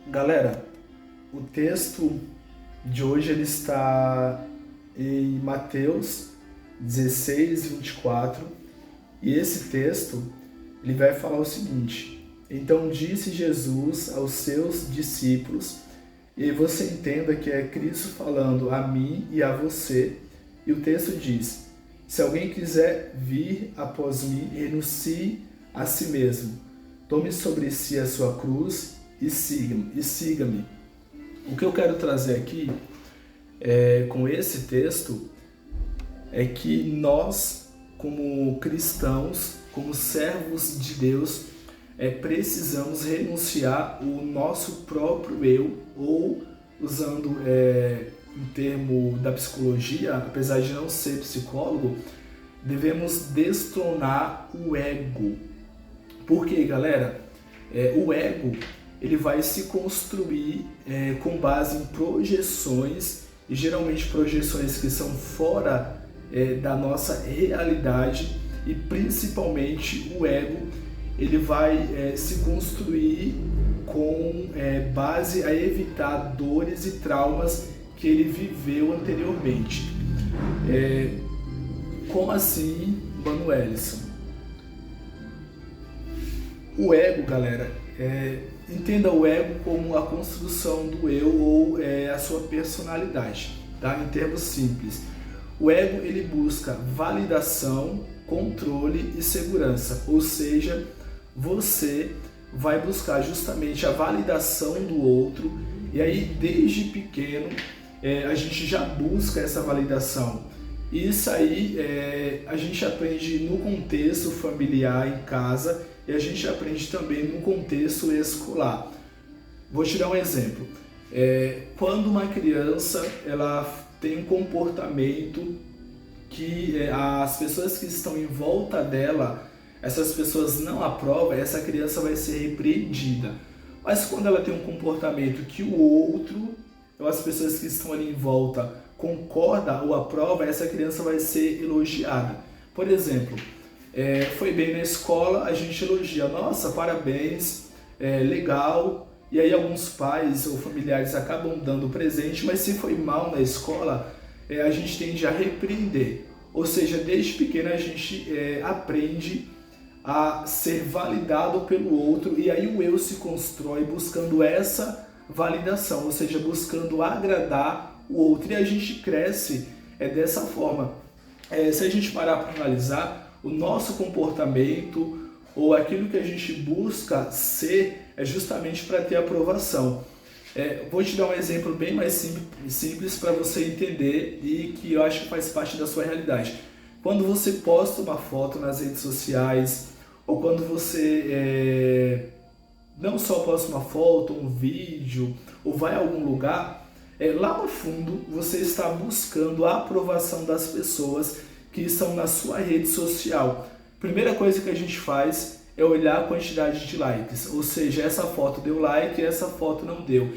Galera, o texto de hoje ele está em Mateus 16:24, e esse texto ele vai falar o seguinte: Então disse Jesus aos seus discípulos, e você entenda que é Cristo falando a mim e a você, e o texto diz: Se alguém quiser vir após mim, renuncie a si mesmo, tome sobre si a sua cruz e siga-me. O que eu quero trazer aqui com esse texto é que nós, como cristãos, como servos de Deus, precisamos renunciar o nosso próprio eu, ou usando um termo da psicologia, apesar de não ser psicólogo, devemos destronar o ego. Por quê, galera? O ego ele vai se construir com base em projeções, e geralmente projeções que são fora da nossa realidade, e principalmente o ego ele vai se construir com base a evitar dores e traumas que ele viveu anteriormente. Como assim, Manuelson? O ego, galera, entenda o ego como a construção do eu, ou a sua personalidade, tá? Em termos simples. O ego ele busca validação, controle e segurança, ou seja, você vai buscar justamente a validação do outro, e aí desde pequeno a gente já busca essa validação. Isso aí a gente aprende no contexto familiar em casa, e a gente aprende também no contexto escolar. Vou te dar um exemplo. Quando uma criança ela tem um comportamento que as pessoas que estão em volta dela, essas pessoas não aprovam, essa criança vai ser repreendida. Mas quando ela tem um comportamento que o outro, ou as pessoas que estão ali em volta, concorda ou aprova, essa criança vai ser elogiada. Por exemplo, foi bem na escola, a gente elogia, nossa, parabéns, legal, e aí alguns pais ou familiares acabam dando presente, mas se foi mal na escola, a gente tende a repreender. Ou seja, desde pequeno a gente aprende a ser validado pelo outro, e aí o eu se constrói buscando essa validação, ou seja, buscando agradar o outro, e a gente cresce dessa forma. Se a gente parar para analisar, o nosso comportamento ou aquilo que a gente busca ser é justamente para ter aprovação. Vou te dar um exemplo bem mais simples para você entender, e que eu acho que faz parte da sua realidade. Quando você posta uma foto nas redes sociais, ou quando você não só posta uma foto, um vídeo, ou vai a algum lugar, lá no fundo você está buscando a aprovação das pessoas que estão na sua rede social. Primeira coisa que a gente faz é olhar a quantidade de likes, ou seja, essa foto deu like, essa foto não deu.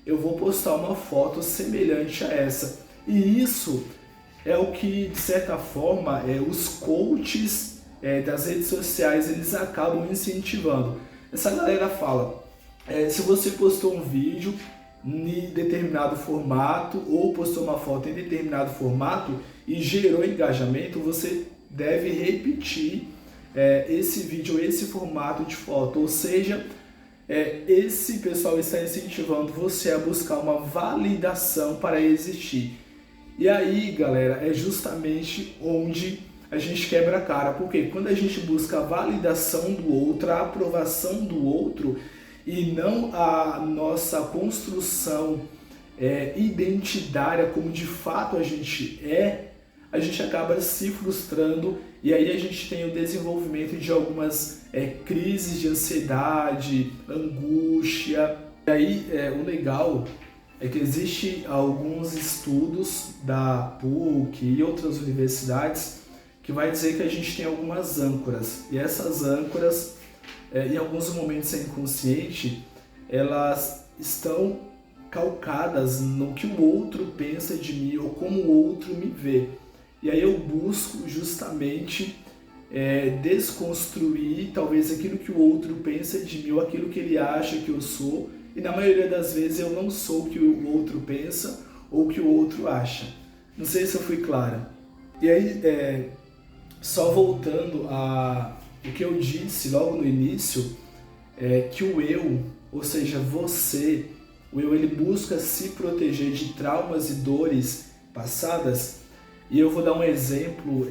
Eu vou postar uma foto semelhante a essa. E isso é o que, de certa forma, os coaches das redes sociais eles acabam incentivando. Essa galera fala, se você postou um vídeo em determinado formato, ou postou uma foto em determinado formato e gerou engajamento, você deve repetir esse vídeo, esse formato de foto. Ou seja, esse pessoal está incentivando você a buscar uma validação para existir. E aí, galera, é justamente onde a gente quebra a cara, porque quando a gente busca a validação do outro, a aprovação do outro, e não a nossa construção identitária como de fato a gente acaba se frustrando, e aí a gente tem o desenvolvimento de algumas crises de ansiedade, angústia. E aí o legal é que existe alguns estudos da PUC e outras universidades que vai dizer que a gente tem algumas âncoras, e essas âncoras em alguns momentos inconsciente, elas estão calcadas no que o outro pensa de mim, ou como o outro me vê. E aí eu busco justamente desconstruir talvez aquilo que o outro pensa de mim, ou aquilo que ele acha que eu sou, e na maioria das vezes eu não sou o que o outro pensa ou o que o outro acha. Não sei se eu fui claro. E aí, só voltando a o que eu disse logo no início, que o eu, ou seja, você, o eu, ele busca se proteger de traumas e dores passadas. E eu vou dar um exemplo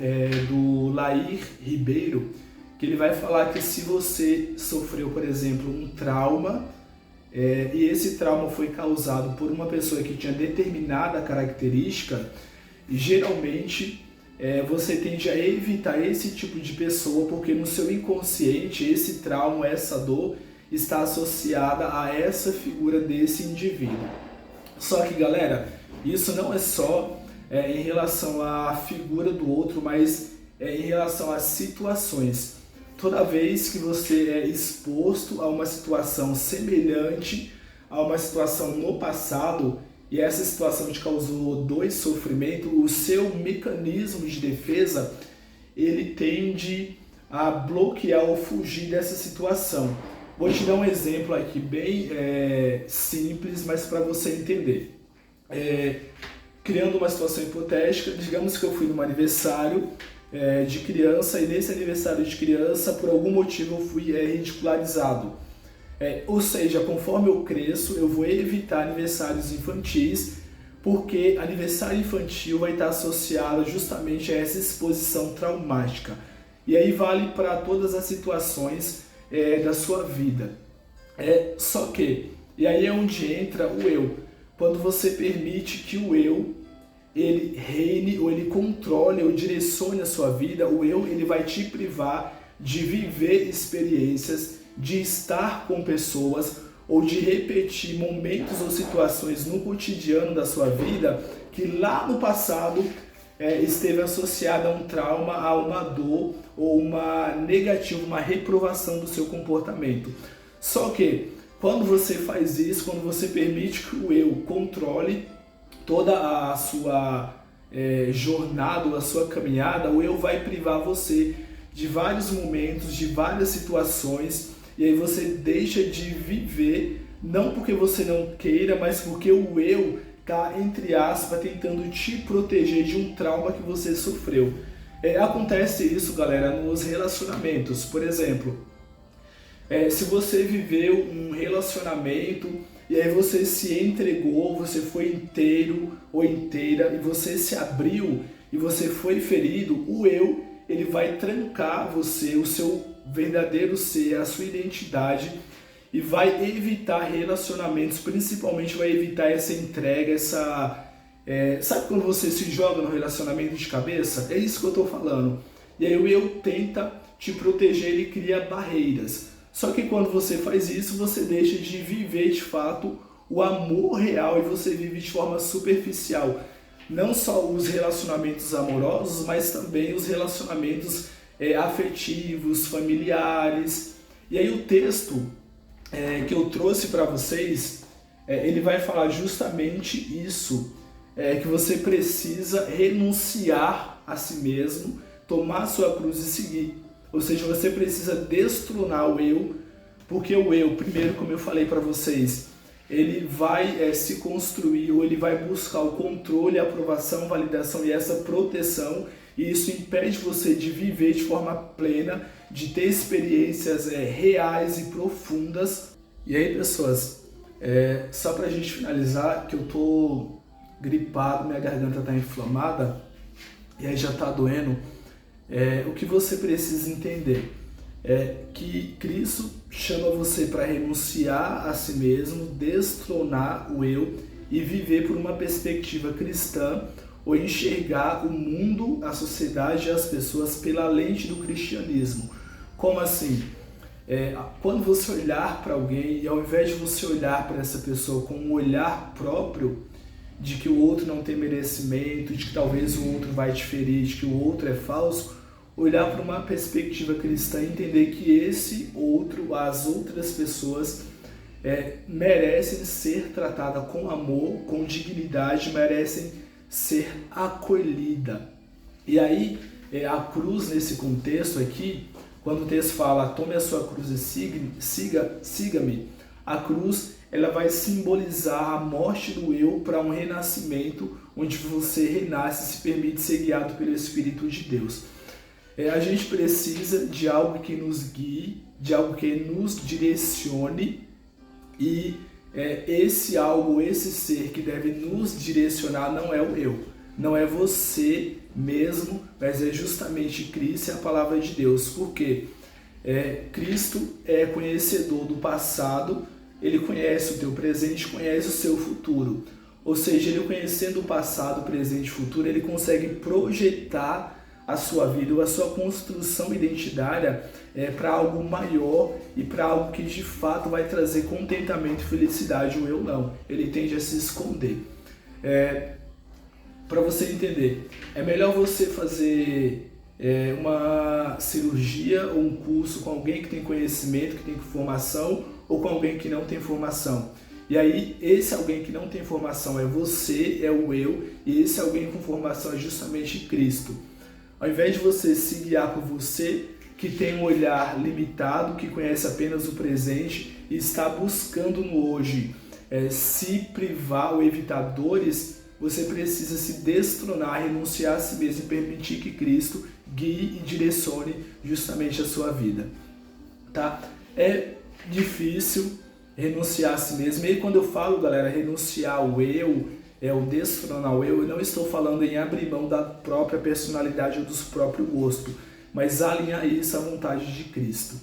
do Lair Ribeiro, que ele vai falar que se você sofreu, por exemplo, um trauma, e esse trauma foi causado por uma pessoa que tinha determinada característica, geralmente você tende a evitar esse tipo de pessoa, porque no seu inconsciente esse trauma, essa dor está associada a essa figura desse indivíduo. Só que, galera, isso não é só em relação à figura do outro, mas em relação às situações. Toda vez que você é exposto a uma situação semelhante a uma situação no passado, e essa situação te causou dor e sofrimento, o seu mecanismo de defesa, ele tende a bloquear ou fugir dessa situação. Vou te dar um exemplo aqui bem simples, mas para você entender. Criando uma situação hipotética, digamos que eu fui num aniversário de criança, e nesse aniversário de criança, por algum motivo, eu fui ridicularizado. Ou seja, conforme eu cresço, eu vou evitar aniversários infantis, porque aniversário infantil vai estar associado justamente a essa exposição traumática. E aí vale para todas as situações da sua vida. Só que, e aí é onde entra o eu. Quando você permite que o eu ele reine, ou ele controle, ou direcione a sua vida, o eu ele vai te privar de viver experiências, de estar com pessoas, ou de repetir momentos ou situações no cotidiano da sua vida que lá no passado esteve associada a um trauma, a uma dor ou uma negativa, uma reprovação do seu comportamento. Só que quando você faz isso, quando você permite que o eu controle toda a sua jornada, a sua caminhada, o eu vai privar você de vários momentos, de várias situações, e aí você deixa de viver, não porque você não queira, mas porque o eu está, entre aspas, tentando te proteger de um trauma que você sofreu. Acontece isso, galera, nos relacionamentos. Por exemplo, se você viveu um relacionamento e aí você se entregou, você foi inteiro ou inteira e você se abriu e você foi ferido, o eu ele vai trancar você, o seu verdadeiro ser, a sua identidade, e vai evitar relacionamentos, principalmente vai evitar essa entrega, sabe quando você se joga no relacionamento de cabeça? É isso que eu estou falando. E aí o eu tenta te proteger, ele cria barreiras. Só que quando você faz isso, você deixa de viver de fato o amor real e você vive de forma superficial. Não só os relacionamentos amorosos, mas também os relacionamentos afetivos, familiares. E aí o texto que eu trouxe para vocês, ele vai falar justamente isso, que você precisa renunciar a si mesmo, tomar sua cruz e seguir. Ou seja, você precisa destronar o eu, porque o eu, primeiro, como eu falei para vocês, ele vai se construir, ou ele vai buscar o controle, a aprovação, validação e essa proteção, e isso impede você de viver de forma plena, de ter experiências reais e profundas. E aí, pessoas, só pra gente finalizar, que eu tô gripado, minha garganta tá inflamada, e aí já tá doendo, o que você precisa entender é que Cristo chama você para renunciar a si mesmo, destronar o eu e viver por uma perspectiva cristã, ou enxergar o mundo, a sociedade e as pessoas pela lente do cristianismo. Como assim? Quando você olhar para alguém, e ao invés de você olhar para essa pessoa com um olhar próprio, de que o outro não tem merecimento, de que talvez o outro vai te ferir, de que o outro é falso, olhar para uma perspectiva cristã e entender que esse outro, as outras pessoas, merecem ser tratadas com amor, com dignidade, merecem ser acolhidas. E aí, a cruz nesse contexto aqui, quando o texto fala, tome a sua cruz e siga-me, A cruz, ela vai simbolizar a morte do eu para um renascimento, onde você renasce e se permite ser guiado pelo Espírito de Deus. A gente precisa de algo que nos guie, de algo que nos direcione, e esse algo, esse ser que deve nos direcionar não é o eu, não é você mesmo, mas é justamente Cristo e a palavra de Deus. Por quê? Cristo é conhecedor do passado, ele conhece o teu presente, conhece o seu futuro. Ou seja, ele conhecendo o passado, presente e futuro, ele consegue projetar a sua vida ou a sua construção identitária para algo maior e para algo que de fato vai trazer contentamento e felicidade. O eu não, ele tende a se esconder. Para você entender, é melhor você fazer uma cirurgia ou um curso com alguém que tem conhecimento, que tem formação, ou com alguém que não tem formação. E aí, esse alguém que não tem formação é você, é o eu, e esse alguém com formação é justamente Cristo. Ao invés de você se guiar por você, que tem um olhar limitado, que conhece apenas o presente e está buscando no hoje se privar ou evitar dores, você precisa se destronar, renunciar a si mesmo e permitir que Cristo guie e direcione justamente a sua vida. Tá? É difícil renunciar a si mesmo. E quando eu falo, galera, renunciar ao eu, o destronar o eu não estou falando em abrir mão da própria personalidade ou do próprio gosto, mas alinhar isso à vontade de Cristo.